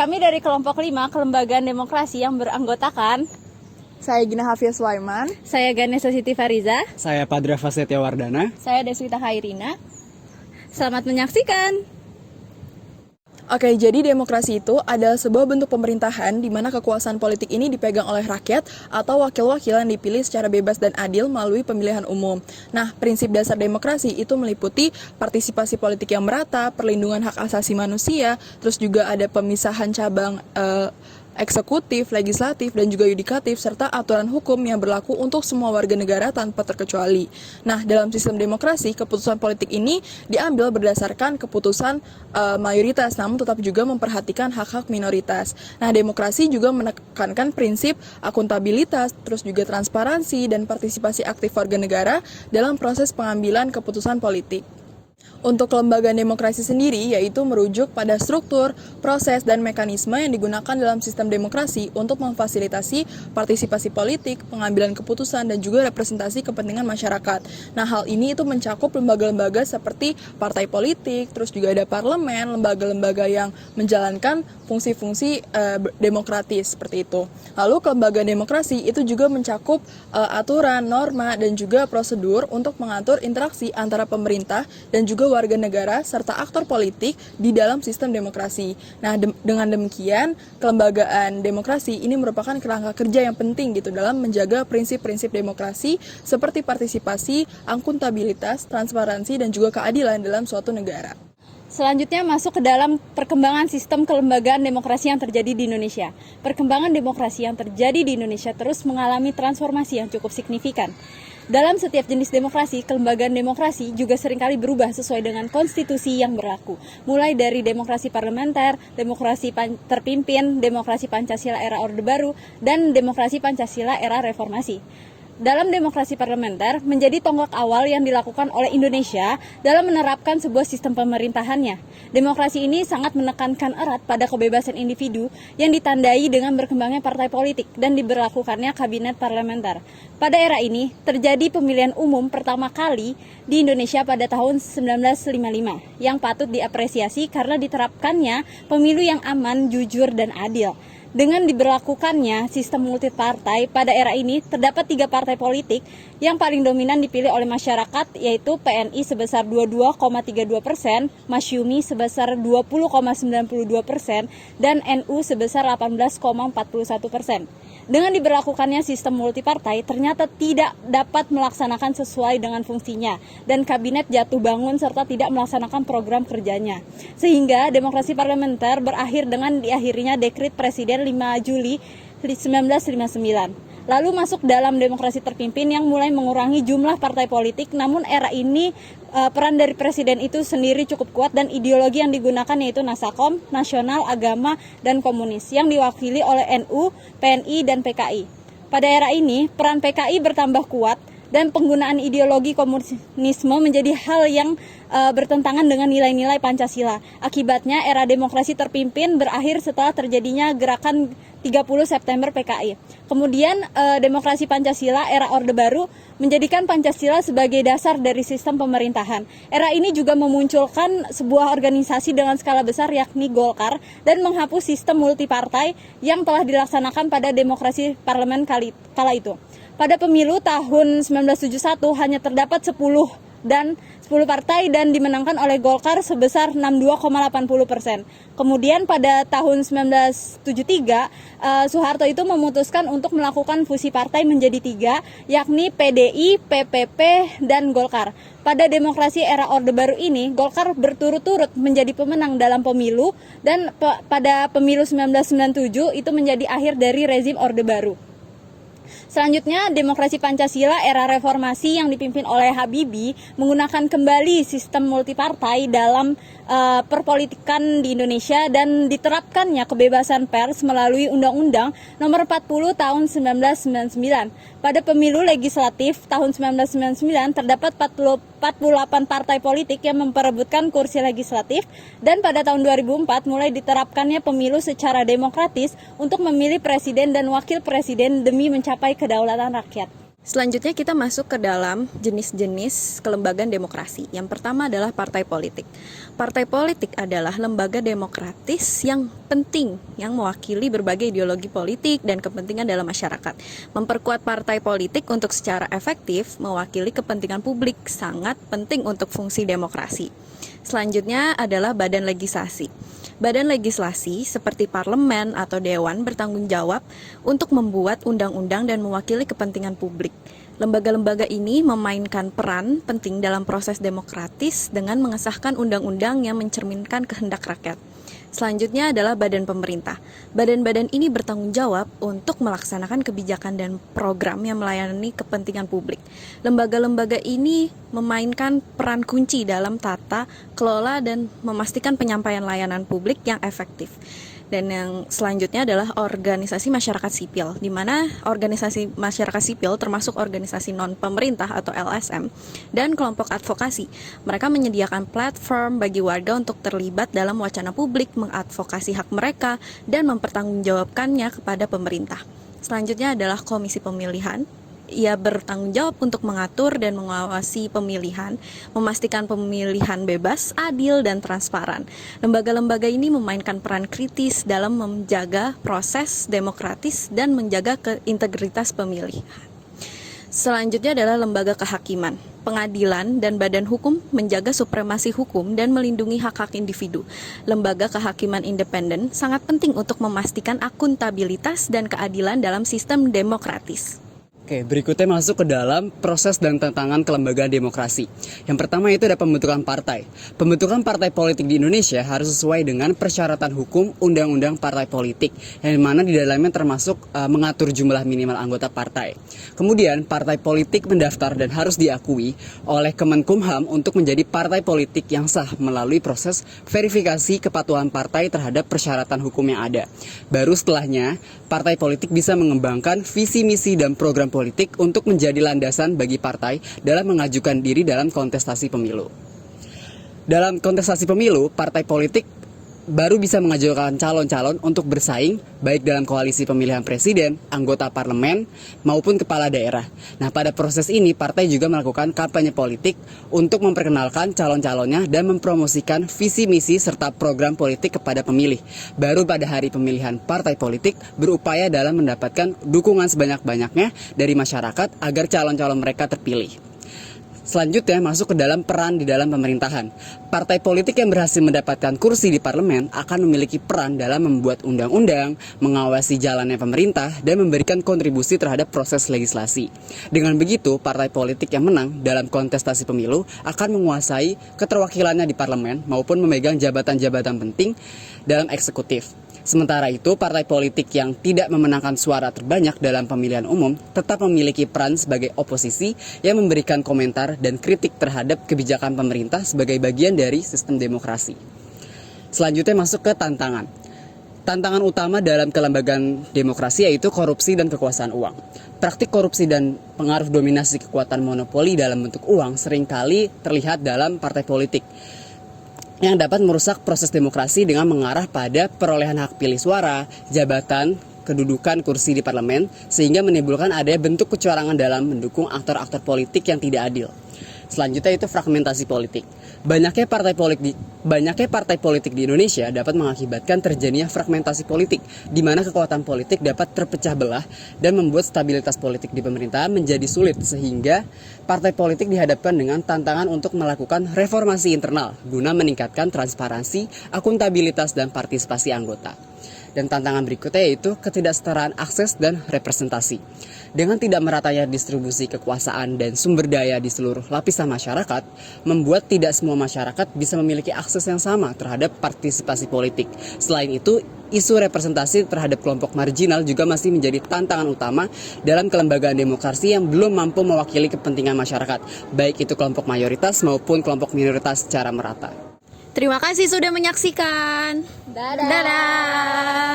Kami dari kelompok 5 Kelembagaan Demokrasi yang beranggotakan Saya Gina Hafia Sulaiman. saya Ganesha Siti Fariza, Saya Padra Fasetia Wardana. saya Deswita Hairina. Selamat menyaksikan. Oke, jadi demokrasi itu adalah sebuah bentuk pemerintahan di mana kekuasaan politik ini dipegang oleh rakyat atau wakil-wakil yang dipilih secara bebas dan adil melalui pemilihan umum. Nah, prinsip dasar demokrasi itu meliputi partisipasi politik yang merata, perlindungan hak asasi manusia, terus juga ada pemisahan cabang eksekutif, legislatif, dan juga yudikatif, serta aturan hukum yang berlaku untuk semua warga negara tanpa terkecuali. Nah, dalam sistem demokrasi, keputusan politik ini diambil berdasarkan keputusan mayoritas, namun tetap juga memperhatikan hak-hak minoritas. Nah, demokrasi juga menekankan prinsip akuntabilitas, terus juga transparansi, dan partisipasi aktif warga negara dalam proses pengambilan keputusan politik. Untuk kelembagaan demokrasi sendiri, yaitu merujuk pada struktur, proses, dan mekanisme yang digunakan dalam sistem demokrasi untuk memfasilitasi partisipasi politik, pengambilan keputusan, dan juga representasi kepentingan masyarakat. Nah, hal ini itu mencakup lembaga-lembaga seperti partai politik, terus juga ada parlemen, lembaga-lembaga yang menjalankan fungsi-fungsi demokratis seperti itu. Lalu kelembagaan demokrasi itu juga mencakup aturan, norma, dan juga prosedur untuk mengatur interaksi antara pemerintah dan juga warga negara serta aktor politik di dalam sistem demokrasi. Nah, dengan demikian, kelembagaan demokrasi ini merupakan kerangka kerja yang penting gitu dalam menjaga prinsip-prinsip demokrasi seperti partisipasi, akuntabilitas, transparansi, dan juga keadilan dalam suatu negara. Selanjutnya masuk ke dalam perkembangan sistem kelembagaan demokrasi yang terjadi di Indonesia. Perkembangan demokrasi yang terjadi di Indonesia terus mengalami transformasi yang cukup signifikan. Dalam setiap jenis demokrasi, kelembagaan demokrasi juga seringkali berubah sesuai dengan konstitusi yang berlaku. Mulai dari demokrasi parlementer, demokrasi terpimpin, demokrasi Pancasila era Orde Baru, dan demokrasi Pancasila era Reformasi. Dalam demokrasi parlementer menjadi tonggak awal yang dilakukan oleh Indonesia dalam menerapkan sebuah sistem pemerintahannya. Demokrasi ini sangat menekankan erat pada kebebasan individu yang ditandai dengan berkembangnya partai politik dan diberlakukannya kabinet parlementer. Pada era ini terjadi pemilihan umum pertama kali di Indonesia pada tahun 1955 yang patut diapresiasi karena diterapkannya pemilu yang aman, jujur, dan adil. Dengan diberlakukannya sistem multipartai pada era ini, terdapat 3 partai politik yang paling dominan dipilih oleh masyarakat, yaitu PNI sebesar 22,32%, Masyumi sebesar 20,92%, dan NU sebesar 18,41%. Dengan diberlakukannya sistem multipartai, ternyata tidak dapat melaksanakan sesuai dengan fungsinya, dan kabinet jatuh bangun serta tidak melaksanakan program kerjanya. Sehingga demokrasi parlementer berakhir dengan diakhirinya dekret Presiden 5 Juli 1959. Lalu masuk dalam demokrasi terpimpin yang mulai mengurangi jumlah partai politik, namun era ini peran dari presiden itu sendiri cukup kuat dan ideologi yang digunakan yaitu Nasakom, nasional, agama, dan komunis yang diwakili oleh NU, PNI, dan PKI. Pada era ini peran PKI bertambah kuat dan penggunaan ideologi komunisme menjadi hal yang bertentangan dengan nilai-nilai Pancasila. Akibatnya era demokrasi terpimpin berakhir setelah terjadinya gerakan 30 September PKI. Kemudian demokrasi Pancasila era Orde Baru menjadikan Pancasila sebagai dasar dari sistem pemerintahan. Era ini juga memunculkan sebuah organisasi dengan skala besar yakni Golkar dan menghapus sistem multipartai yang telah dilaksanakan pada demokrasi parlemen kala itu. Pada pemilu tahun 1971 hanya terdapat 10 partai dan dimenangkan oleh Golkar sebesar 62,80%. Kemudian pada tahun 1973 Soeharto itu memutuskan untuk melakukan fusi partai menjadi 3, yakni PDI, PPP, dan Golkar. Pada demokrasi era Orde Baru ini, Golkar berturut-turut menjadi pemenang dalam pemilu dan pada pemilu 1997 itu menjadi akhir dari rezim Orde Baru. Selanjutnya, demokrasi Pancasila era reformasi yang dipimpin oleh Habibie menggunakan kembali sistem multipartai dalam perpolitikan di Indonesia dan diterapkannya kebebasan pers melalui Undang-Undang Nomor 40 Tahun 1999. Pada pemilu legislatif tahun 1999 terdapat 48 partai politik yang memperebutkan kursi legislatif dan pada tahun 2004 mulai diterapkannya pemilu secara demokratis untuk memilih presiden dan wakil presiden demi mencapai kedaulatan rakyat. Selanjutnya kita masuk ke dalam jenis-jenis kelembagaan demokrasi. Yang pertama adalah partai politik. Partai politik adalah lembaga demokratis yang penting, yang mewakili berbagai ideologi politik dan kepentingan dalam masyarakat. Memperkuat partai politik untuk secara efektif mewakili kepentingan publik sangat penting untuk fungsi demokrasi. Selanjutnya adalah badan legislasi. Badan legislasi seperti parlemen atau dewan bertanggung jawab untuk membuat undang-undang dan mewakili kepentingan publik. Lembaga-lembaga ini memainkan peran penting dalam proses demokratis dengan mengesahkan undang-undang yang mencerminkan kehendak rakyat. Selanjutnya adalah badan pemerintah. Badan-badan ini bertanggung jawab untuk melaksanakan kebijakan dan program yang melayani kepentingan publik. Lembaga-lembaga ini memainkan peran kunci dalam tata kelola dan memastikan penyampaian layanan publik yang efektif. Dan yang selanjutnya adalah organisasi masyarakat sipil, di mana organisasi masyarakat sipil termasuk organisasi non-pemerintah atau LSM dan kelompok advokasi. Mereka menyediakan platform bagi warga untuk terlibat dalam wacana publik, mengadvokasi hak mereka, dan mempertanggungjawabkannya kepada pemerintah. Selanjutnya adalah komisi pemilihan. Ia bertanggung jawab untuk mengatur dan mengawasi pemilihan, memastikan pemilihan bebas, adil, dan transparan. Lembaga-lembaga ini memainkan peran kritis dalam menjaga proses demokratis dan menjaga integritas pemilihan. Selanjutnya adalah lembaga kehakiman. Pengadilan dan badan hukum menjaga supremasi hukum dan melindungi hak-hak individu. Lembaga kehakiman independen sangat penting untuk memastikan akuntabilitas dan keadilan dalam sistem demokratis. Oke, berikutnya masuk ke dalam proses dan tantangan kelembagaan demokrasi. Yang pertama itu ada pembentukan partai. Pembentukan partai politik di Indonesia harus sesuai dengan persyaratan hukum Undang-Undang Partai Politik, yang mana di dalamnya termasuk mengatur jumlah minimal anggota partai. Kemudian, partai politik mendaftar dan harus diakui oleh Kemenkumham untuk menjadi partai politik yang sah melalui proses verifikasi kepatuhan partai terhadap persyaratan hukum yang ada. Baru setelahnya, partai politik bisa mengembangkan visi, misi, dan program politik untuk menjadi landasan bagi partai dalam mengajukan diri dalam kontestasi pemilu. Dalam kontestasi pemilu, partai politik baru bisa mengajukan calon-calon untuk bersaing baik dalam koalisi pemilihan presiden, anggota parlemen, maupun kepala daerah. Nah, pada proses ini partai juga melakukan kampanye politik untuk memperkenalkan calon-calonnya dan mempromosikan visi misi serta program politik kepada pemilih. Baru pada hari pemilihan, partai politik berupaya dalam mendapatkan dukungan sebanyak-banyaknya dari masyarakat agar calon-calon mereka terpilih. Selanjutnya masuk ke dalam peran di dalam pemerintahan. Partai politik yang berhasil mendapatkan kursi di parlemen akan memiliki peran dalam membuat undang-undang, mengawasi jalannya pemerintah, dan memberikan kontribusi terhadap proses legislasi. Dengan begitu, partai politik yang menang dalam kontestasi pemilu akan menguasai keterwakilannya di parlemen maupun memegang jabatan-jabatan penting dalam eksekutif. Sementara itu, partai politik yang tidak memenangkan suara terbanyak dalam pemilihan umum tetap memiliki peran sebagai oposisi yang memberikan komentar dan kritik terhadap kebijakan pemerintah sebagai bagian dari sistem demokrasi. Selanjutnya masuk ke tantangan. Tantangan utama dalam kelembagaan demokrasi yaitu korupsi dan kekuasaan uang. Praktik korupsi dan pengaruh dominasi kekuatan monopoli dalam bentuk uang seringkali terlihat dalam partai politik, yang dapat merusak proses demokrasi dengan mengarah pada perolehan hak pilih suara, jabatan, kedudukan kursi di parlemen, sehingga menimbulkan adanya bentuk kecurangan dalam mendukung aktor-aktor politik yang tidak adil. Selanjutnya itu fragmentasi politik. Banyaknya partai politik di Indonesia dapat mengakibatkan terjadinya fragmentasi politik, di mana kekuatan politik dapat terpecah belah dan membuat stabilitas politik di pemerintahan menjadi sulit, sehingga partai politik dihadapkan dengan tantangan untuk melakukan reformasi internal guna meningkatkan transparansi, akuntabilitas, dan partisipasi anggota. Dan tantangan berikutnya yaitu ketidaksetaraan akses dan representasi. Dengan tidak meratanya distribusi kekuasaan dan sumber daya di seluruh lapisan masyarakat, membuat tidak semua masyarakat bisa memiliki akses yang sama terhadap partisipasi politik. Selain itu, isu representasi terhadap kelompok marginal juga masih menjadi tantangan utama dalam kelembagaan demokrasi yang belum mampu mewakili kepentingan masyarakat, baik itu kelompok mayoritas maupun kelompok minoritas secara merata. Terima kasih sudah menyaksikan. Dadah. Dadah.